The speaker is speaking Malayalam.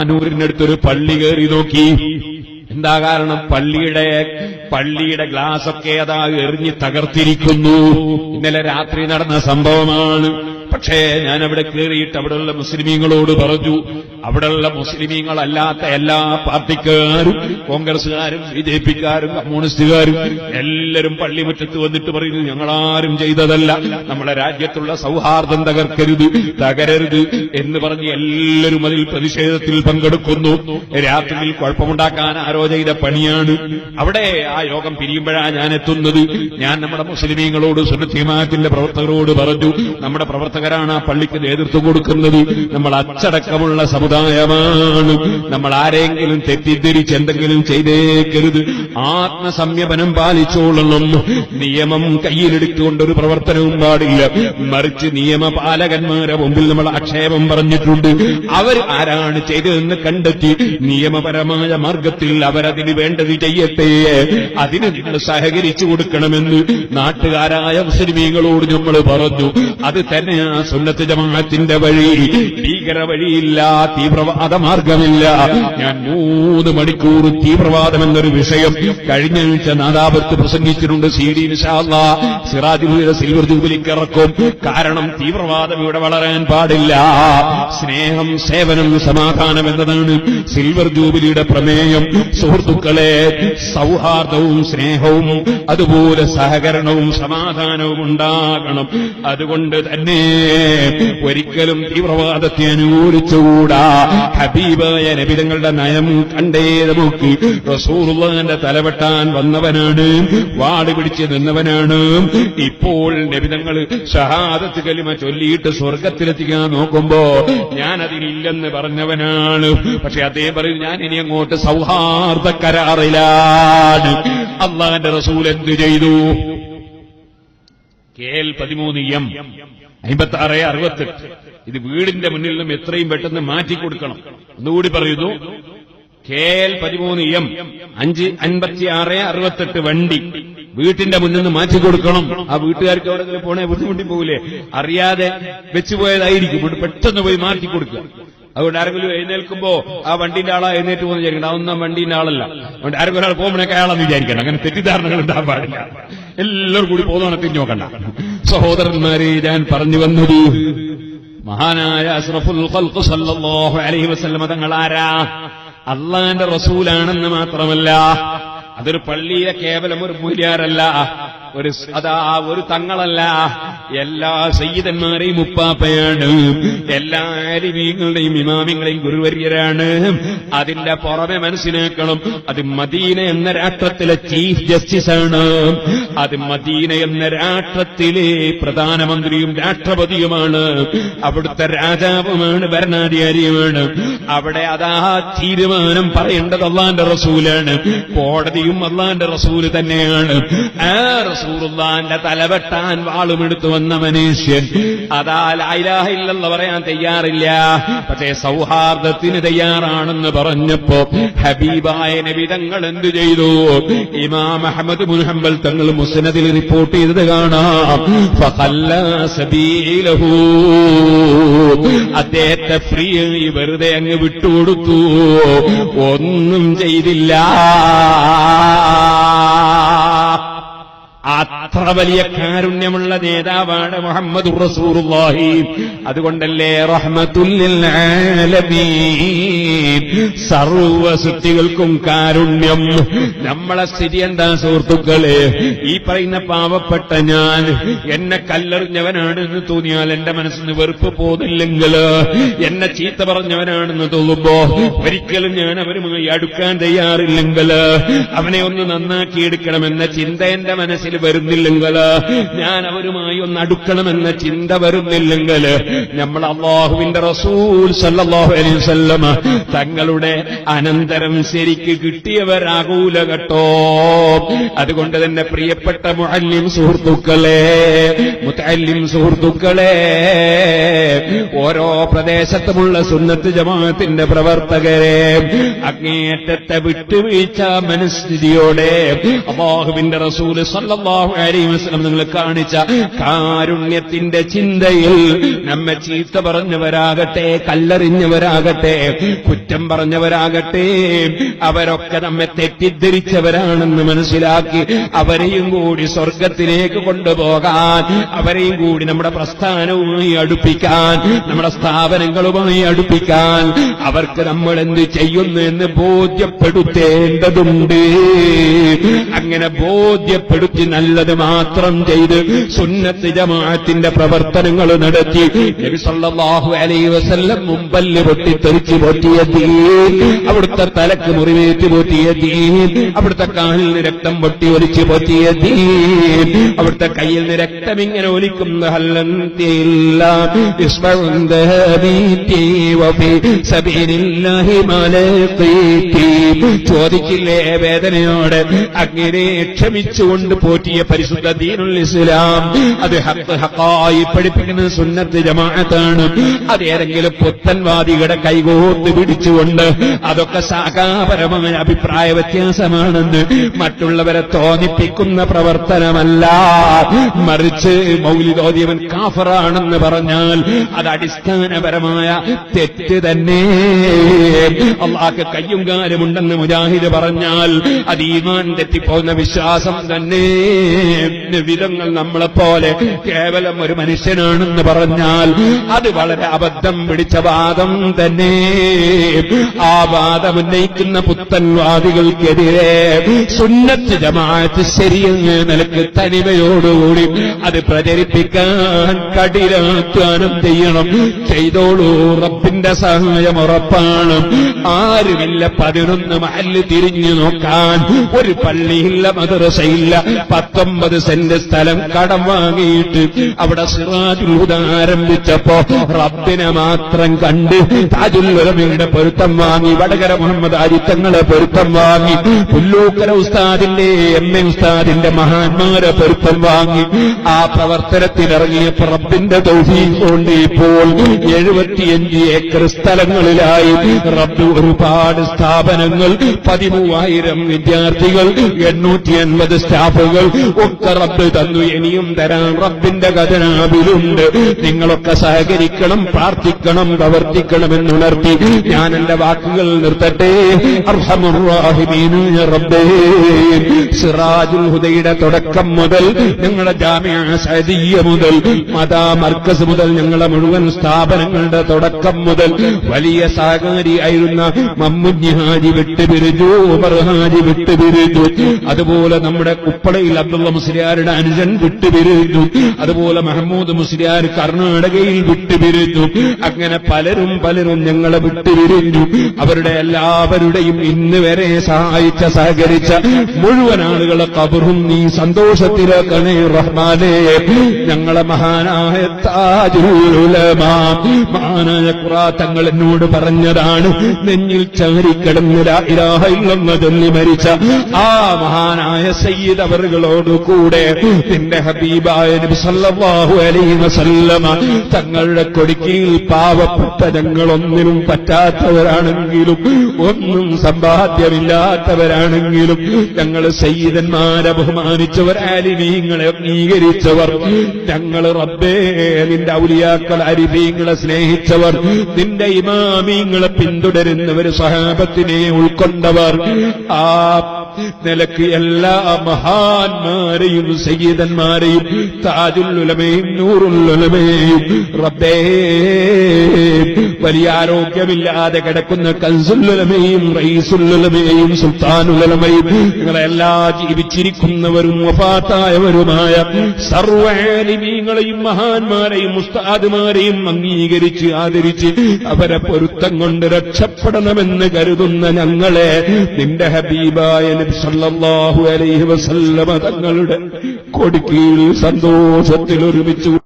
അനൂരിനടുത്തൊരു പള്ളി കയറി നോക്കി. എന്താ കാരണം? പള്ളിയുടെ ഗ്ലാസൊക്കെ അതാ എറിഞ്ഞ് തകർത്തിരിക്കുന്നു. ഇന്നലെ രാത്രി നടന്ന സംഭവമാണ്. പക്ഷേ ഞാൻ അവിടെ കയറിയിട്ട് അവിടെയുള്ള മുസ്ലിമീങ്ങളോട് പറഞ്ഞു, അവിടെയുള്ള മുസ്ലിമീങ്ങളല്ലാത്ത എല്ലാ പാർട്ടിക്കാരും, കോൺഗ്രസുകാരും ബിജെപിക്കാരും കമ്മ്യൂണിസ്റ്റുകാരും എല്ലാവരും പള്ളിമുറ്റത്ത് വന്നിട്ട് പറയുന്നു, ഞങ്ങളാരും ചെയ്തതല്ല, നമ്മുടെ രാജ്യത്തുള്ള സൗഹാർദ്ദം തകരരുത് എന്ന് പറഞ്ഞ് എല്ലാവരും അതിൽ പ്രതിഷേധത്തിൽ പങ്കെടുക്കുന്നു. രാത്രിയിൽ കുഴപ്പമുണ്ടാക്കാൻ ആരോ ചെയ്ത പണിയാണ്. അവിടെ ആ യോഗം പിരിയുമ്പോഴാണ് ഞാൻ എത്തുന്നത്. ഞാൻ നമ്മുടെ മുസ്ലിമീങ്ങളോട്, സുന്നത്ത് ജമാഅത്തിന്റെ പ്രവർത്തകരോട് പറഞ്ഞു, നമ്മുടെ പ്രവർത്തകരാണ് ആ പള്ളിക്ക് നേതൃത്വം കൊടുക്കുന്നത്. നമ്മൾ അച്ചടക്കമുള്ള സമുദായമാണ്. നമ്മൾ ആരെങ്കിലും തെറ്റിദ്ധരിച്ച് എന്തെങ്കിലും ചെയ്തേക്കരുത്. ആത്മസംയമനം പാലിച്ചോളണം. നിയമം കയ്യിലെടുത്തുകൊണ്ടൊരു പ്രവർത്തനവും പാടില്ല. മറിച്ച് നിയമപാലകന്മാരെ മുമ്പിൽ നമ്മൾ ആക്ഷേപം പറഞ്ഞിട്ടുണ്ട്. അവർ ആരാണ് ചെയ്തതെന്ന് കണ്ടെത്തി നിയമപരമായ മാർഗത്തിൽ അവരതിന് വേണ്ടത് ചെയ്യട്ടെ. അതിന് നിങ്ങൾ സഹകരിച്ചു കൊടുക്കണമെന്ന് നാട്ടുകാരായ മുസ്ലിമീങ്ങളോട് നമ്മൾ പറഞ്ഞു. അത് തന്നെയാ സുന്നത്ത് ജമാഅത്തിന്റെ വഴി. ഭീകര വഴിയില്ല, തീവ്രവാദ മാർഗമില്ല. ഞാൻ 3 മണിക്കൂർ തീവ്രവാദം എന്നൊരു വിഷയം കഴിഞ്ഞ ആഴ്ച നാദാപുരത്ത് പ്രസംഗിച്ചിട്ടുണ്ട്. CD ഇൻഷാ അല്ലാഹ് സിറാജുൽ സിൽവർ ജൂബിലിക്ക് ഇറക്കും. കാരണം തീവ്രവാദം ഇവിടെ വളരാൻ പാടില്ല. സ്നേഹം, സേവനം, സമാധാനം എന്നതാണ് സിൽവർ ജൂബിലിയുടെ പ്രമേയം. സുഹൃത്തുക്കളെ, സൗഹാർദ്ദവും സ്നേഹവും അതുപോലെ സഹകരണവും സമാധാനവും ഉണ്ടാകണം. അതുകൊണ്ട് തന്നെ ഒരിക്കലും തീവ്രവാദത്തെ അനുകൂലിച്ചുകൂടാ. ഹബീബായ നബി തങ്ങളുടെ നയം കണ്ടേ നമുക്ക്. റസൂലുള്ളാഹിന്റെ തലവെട്ടാൻ വന്നവനാണ്, വാട് പിടിച്ച് നിന്നവനാണ്. ഇപ്പോൾ നബി തങ്ങൾ ഷഹാദത്ത് കലിമ ചൊല്ലിയിട്ട് സ്വർഗത്തിലെത്തിക്കാൻ നോക്കുമ്പോ ഞാൻ അതിലില്ലെന്ന് പറഞ്ഞവനാണ്. പക്ഷെ അദ്ദേഹം പറയും, ഞാൻ ഇനി അങ്ങോട്ട് സൗഹാർദ്ദ കരാറിലാണ്. അള്ളാന്റെ റസൂൽ എന്തു ചെയ്തു? KL 13M 5668 ഇത് വീടിന്റെ മുന്നിൽ നിന്നും എത്രയും പെട്ടെന്ന് മാറ്റിക്കൊടുക്കണം. ഒന്നുകൂടി പറയുന്നു, KL 13M 5668 വണ്ടി വീട്ടിന്റെ മുന്നിൽ നിന്ന് മാറ്റിക്കൊടുക്കണം. ആ വീട്ടുകാർക്ക് എവിടെങ്കിലും പോണേ ബുദ്ധിമുട്ടി പോകില്ലേ, അറിയാതെ വെച്ചുപോയതായിരിക്കും. പെട്ടെന്ന് പോയി മാറ്റിക്കൊടുക്കുക. അതുകൊണ്ട് ആരെങ്കിലും എഴുന്നേൽക്കുമ്പോ ആ വണ്ടിന്റെ ആളാ എഴുന്നേറ്റ് പോകുന്ന വിചാരിക്കണം. അതൊന്നും വണ്ടിന്റെ ആളല്ല. അതുകൊണ്ട് ആരെങ്കിലും ഒരാൾ പോകുമ്പോഴേക്ക് അയാളെന്ന് വിചാരിക്കണം. അങ്ങനെ തെറ്റിദ്ധാരണകൾ ഉണ്ടാകാൻ പാടില്ല. എല്ലാവരും കൂടി പോകുന്നതാണ് തിരിഞ്ഞു നോക്കണ്ട. സഹോദരന്മാരെ, ഞാൻ പറഞ്ഞു വന്നത് മഹാനായ അഷ്റഫുൽ ഖൽഖ് സല്ലല്ലാഹു അലൈഹി വസല്ലം തങ്ങൾ ആരാ? അള്ളാന്റെ റസൂലാണെന്ന് മാത്രമല്ല, അതൊരു പള്ളിയിലെ കേവലം ഒരു മൂല്യാരല്ല, ഒരു തങ്ങളല്ല, എല്ലാ സയ്യിദന്മാരെയും ഉപ്പാപ്പയാണ്, എല്ലാ ആലിമീങ്ങളുടെയും ഇമാമിങ്ങളെയും ഗുരുവര്യരാണ്. അതിന്റെ പുറമെ മനസ്സിലാക്കണം, അത് മദീന എന്ന രാഷ്ട്രത്തിലെ ചീഫ് ജസ്റ്റിസാണ്. അത് മദീന എന്ന രാഷ്ട്രത്തിലെ പ്രധാനമന്ത്രിയും രാഷ്ട്രപതിയുമാണ്. അവിടുത്തെ രാജാവുമാണ്, ഭരണാധികാരിയുമാണ്. അവിടെ അതാ തീരുമാനം പറയേണ്ടത് അള്ളാന്റെ റസൂലാണ്. കോടതിയും അള്ളാന്റെ റസൂല് തന്നെയാണ്. ആ റസൂലുള്ളാഹിന്റെ തലവെട്ടാൻ വാളുമെടുത്തു വന്ന മനുഷ്യൻ അതാ ലാ ഇലാഹ ഇല്ലല്ലാഹ് പറയാൻ തയ്യാറില്ല, പക്ഷേ സൗഹാർദ്ദത്തിന് തയ്യാറാണെന്ന് പറഞ്ഞപ്പോ ഹബീബായ നബി തങ്ങൾ എന്തു ചെയ്തു? ഇമാം അഹ്മദ് ഇബ്നു ഹംബൽ തങ്ങൾ മുസ്നദിൽ റിപ്പോർട്ട് ചെയ്തത് കാണാം. ഫഖല്ലാ സബീലഹു, അദ്ദേഹത്തെ ഫ്രീ വെറുതെ അങ്ങ് വിട്ടുകൊടുത്തു, ഒന്നും ചെയ്തില്ല. അത്ര വലിയ കാരുണ്യമുള്ള നേതാവാണ് മുഹമ്മദുർ റസൂലുള്ളാഹി. അതുകൊണ്ടല്ലേ റഹ്മത്തുൽ ലിൽ ആലമീൻ, സർവ്വ സൃഷ്ടികൾക്കും കാരുണ്യം. നമ്മളെ സ്ഥിതി എന്താ സുഹൃത്തുക്കളെ? ഈ പറയുന്ന പാവപ്പെട്ട ഞാൻ, എന്നെ കല്ലെറിഞ്ഞവനാണെന്ന് തോന്നിയാൽ എന്റെ മനസ്സിന് വെറുപ്പ് പോന്നില്ലെങ്കിൽ, എന്നെ ചീത്ത പറഞ്ഞവനാണെന്ന് തോന്നുമ്പോ ഒരിക്കലും ഞാൻ അവരുമായി അടുക്കാൻ തയ്യാറില്ലെങ്കിൽ, അവനെ ഒന്ന് നന്നാക്കിയെടുക്കണമെന്ന ചിന്ത എന്റെ മനസ്സിൽ വരുന്നില്ലെങ്കിൽ, ഞാൻ അവരുമായി ഒന്ന് അടുക്കണമെന്ന ചിന്ത വരുന്നില്ലെങ്കിൽ, നമ്മൾ അല്ലാഹുവിന്റെ റസൂൽ സല്ലല്ലാഹു അലൈഹി വസല്ലം തങ്ങളുടെ അനന്തരം ശരിക്ക് കിട്ടിയവരാകൂല കേട്ടോ. അതുകൊണ്ട് തന്നെ പ്രിയപ്പെട്ട മുഅല്ലിം സുഹൃത്തുക്കളെ, മുതഅല്ലിം സുഹൃത്തുക്കളെ, ഓരോ പ്രദേശത്തുമുള്ള സുന്നത്ത് ജമാഅത്തിന്റെ പ്രവർത്തകരെ, അങ്ങേയറ്റത്തെ വിട്ടുവീഴ്ച മനസ്ഥിതിയോടെ അല്ലാഹുവിന്റെ റസൂൽ സല്ലല്ലാഹു അലൈഹി അലൈഹി വസല്ലം നിങ്ങൾ കാണിച്ച കാരുണ്യത്തിന്റെ ചിന്തയിൽ നമ്മെ ചീത്ത പറഞ്ഞവരാകട്ടെ, കല്ലെറിഞ്ഞവരാകട്ടെ, കുറ്റം പറഞ്ഞവരാകട്ടെ, അവരൊക്കെ നമ്മെ തെറ്റിദ്ധരിച്ചവരാണെന്ന് മനസ്സിലാക്കി അവരെയും കൂടി സ്വർഗത്തിലേക്ക് കൊണ്ടുപോകാൻ, അവരെയും കൂടി നമ്മുടെ പ്രസ്ഥാനവുമായി അടുപ്പിക്കാൻ, നമ്മുടെ സ്ഥാപനങ്ങളുമായി അടുപ്പിക്കാൻ അവർക്ക് നമ്മൾ എന്ത് ചെയ്യുന്നു എന്ന് ബോധ്യപ്പെടുത്തേണ്ടതുണ്ട്. അങ്ങനെ ബോധ്യപ്പെടുത്തി നല്ലത് മാത്രം ചെയ്ത് സുന്നത്ത് ജമാഅത്തിന്റെ പ്രവർത്തനങ്ങൾ നടത്തി നബി സല്ലല്ലാഹു അലൈഹി വസല്ലം മുമ്പല്ല് പൊട്ടിത്തെറിച്ച് പോറ്റിയ ദീൻ, അവിടുത്തെ തലക്ക് മുറിവേറ്റ് പോറ്റിയ ദീൻ, അവിടുത്തെ കാലിൽ നിന്ന് രക്തം പൊട്ടി ഒലിച്ച് പോറ്റിയ ദീൻ, അവിടുത്തെ കയ്യിൽ നിന്ന് രക്തം ഇങ്ങനെ ഒലിക്കുന്ന ചോദിക്കില്ലേ വേദനയോടെ അങ്ങനെ ക്ഷമിച്ചുകൊണ്ട് പോറ്റിയ പരിശുദ്ധ ദീനുൽ ഇസ്ലാം. അത് ഹഖായി പഠിപ്പിക്കുന്ന സുന്നത്ത് ജമാഅത്താണ്. അതേതെങ്കിലും പുത്തൻവാദികളുടെ കൈകോർത്ത് പിടിച്ചുകൊണ്ട് അതൊക്കെ ശാഖാപരമായ അഭിപ്രായ വ്യത്യാസമാണെന്ന് മറ്റുള്ളവരെ തോന്നിപ്പിക്കുന്ന പ്രവർത്തനമല്ല. മറിച്ച് മൗലിദോദിയവൻ കാഫറാണെന്ന് പറഞ്ഞാൽ അത് അടിസ്ഥാനപരമായ തെറ്റ് തന്നെ. അള്ളാഹ്ക്ക് കയ്യും കാലുമുണ്ടെന്ന് മുജാഹിദ് പറഞ്ഞാൽ അത് ഈമാൻ തെറ്റിപ്പോകുന്ന വിശ്വാസം തന്നെ. വിധങ്ങൾ നമ്മളെപ്പോലെ കേവലം ഒരു മനുഷ്യനാണെന്ന് പറഞ്ഞാൽ അത് വളരെ അബദ്ധം പിടിച്ച വാദം തന്നെ. ആ വാദം ഉന്നയിക്കുന്ന പുത്തൻവാദികൾക്കെതിരെ സുന്നത്ത് ജമാഅത്ത് ശരിയെന്ന നിലക്ക് തനിമയോടുകൂടി അത് പ്രചരിപ്പിക്കാൻ കഠിനാധ്വാനം ചെയ്യണം. ചെയ്തോളൂ, റബ്ബിന്റെ സഹായം ഉറപ്പാണ്. ആരുമില്ല 11 മഹല്ല് തിരിഞ്ഞു നോക്കാൻ, ഒരു പള്ളിയില്ല, മദ്രസയില്ല, 19 സെന്റ് സ്ഥലം കടം വാങ്ങിയിട്ട് അവിടെ സിറാജുൽ ഹുദ ആരംഭിച്ചപ്പോ റബ്ബിനെ മാത്രം കണ്ട് താജുൽ ഉലമയുടെ പൊരുത്തം വാങ്ങി, വടകര മുഹമ്മദ് ആരിത്തങ്ങളെ പൊരുത്തം വാങ്ങി, പുല്ലൂക്കര ഉസ്താദിന്റെ എം.എ. ഉസ്താദിന്റെ മഹാന്മാരെ പൊരുത്തം വാങ്ങി ആ പ്രവർത്തനത്തിലിറങ്ങിയപ്പോ റബ്ബിന്റെ തൗഫീഖ് കൊണ്ട് ഇപ്പോൾ 75 ഏക്കർ സ്ഥലങ്ങളിലായി റബ്ബ് ഒരുപാട് സ്ഥാപനങ്ങൾ, 13,000 വിദ്യാർത്ഥികൾ, 850 സ്റ്റാഫുകൾ ഒക്കെ റബ്ബ് തന്നു. ഇനിയും തരാൻ റബ്ബിന്റെ ഖജനാവിലുണ്ട്. നിങ്ങളൊക്കെ സഹകരിക്കണം, പ്രാർത്ഥിക്കണം, പ്രവർത്തിക്കണമെന്നുണർത്തി ഞാൻ എന്റെ വാക്കുകൾ നിർത്തട്ടെ. അർഹമുർ റഹീമീനായ റബ്ബേ, സിറാജുൽ ഹുദയുടെ തുടക്കം മുതൽ ഞങ്ങളുടെ ജാമിഅ സഅദിയ്യ മുതൽ മദാ മർക്കസ് മുതൽ ഞങ്ങളുടെ മുഴുവൻ സ്ഥാപനങ്ങളുടെ തുടക്കം മുതൽ വലിയ സഹകാരിയായിരുന്ന മമ്മുഞ്ഞി ഹാജി വിട്ടുപിരിഞ്ഞു, ഉമർ ഹാജി വിട്ടുപിരിഞ്ഞു, അതുപോലെ നമ്മുടെ കുപ്പളയിൽ അബ്ദുള്ള മുസ്ലിയാരുടെ അനുജൻ വിട്ടുപിരിഞ്ഞു, അതുപോലെ മഹമ്മൂദ് മുസ്ലിയാർ കർണാടകയിൽ വിട്ടുപിരിഞ്ഞു. അങ്ങനെ പലരും ഞങ്ങളെ വിട്ടുപിരിഞ്ഞു. അവരുടെ എല്ലാവരുടെയും ഇന്ന് വരെ സഹായിച്ച സഹകരിച്ച മുഴുവൻ ആളുകളെ ഖബറും നീ സന്തോഷത്തിലാക്കണേ റഹ്മാനേ. ഞങ്ങളെ മഹാനായ താജുൽ ഉലമാ, മഹാനായ ഖുറാ തങ്ങൾ എന്നോട് പറഞ്ഞതാണ്, നെഞ്ഞിൽ ചാരിക്കിടന്ന് ലാ ഇലാഹ ഇല്ലല്ലാഹ് ചൊല്ലി മരിച്ച ആ മഹാനായ സയ്യിദ് അവറുകളോടുകൂടെ നിന്റെ ഹബീബായ നബി സല്ലല്ലാഹു അലൈഹി വസല്ലമ തങ്ങളുടെ കൊടിക്കീൽ പാവപ്പെട്ട ഞങ്ങളൊന്നിനും പറ്റാത്തവരാണെങ്കിലും, ഒന്നും സമ്പാദ്യമില്ലാത്തവരാണെങ്കിലും ഞങ്ങൾ സയ്യിദന്മാരെ ബഹുമാനിച്ചവർ, ആലിമീങ്ങളെ അംഗീകരിച്ചവർ, ഞങ്ങൾ റബ്ബേ നിന്റെ ഔലിയാക്കൾ അരിഫീങ്ങളെ സ്നേഹിച്ചവർ, നിന്റെ ഇമാമീങ്ങളെ പിന്തുടരുന്നവർ, സ്വഹാബത്തിനെ ഉൾക്കൊണ്ടവർ, ആ നിലക്ക് എല്ലാ മഹാന്മാരെയും സയ്യിദന്മാരെയും താജുൽ ഉലമയും നൂറുൽ ഉലമയും റബ്ബേ വലിയ ആരോഗ്യമില്ലാതെ കിടക്കുന്ന കൻസുൽ ഉലമയും റഈസുൽ ഉലമയും സുൽത്താനുൽ ഉലമയും നിങ്ങളെല്ലാ ജീവിച്ചിരിക്കുന്നവരും വഫാത്തായവരുമായ സർവ്വ ആലിമീങ്ങളെയും മഹാന്മാരെയും ഉസ്താദുമാരെയും അംഗീകരിച്ച് ആദരിച്ച് അവരെ പൊരുത്തം കൊണ്ട് രക്ഷപ്പെടണമെന്ന് കരുതുന്ന ഞങ്ങളെ നിന്റെ ഹബീബായ നബി സല്ലല്ലാഹു അലൈഹി വസല്ലമ തങ്ങളുടെ കൊടിക്കീഴിൽ സന്തോഷത്തിൽ ഒരുമിച്ച്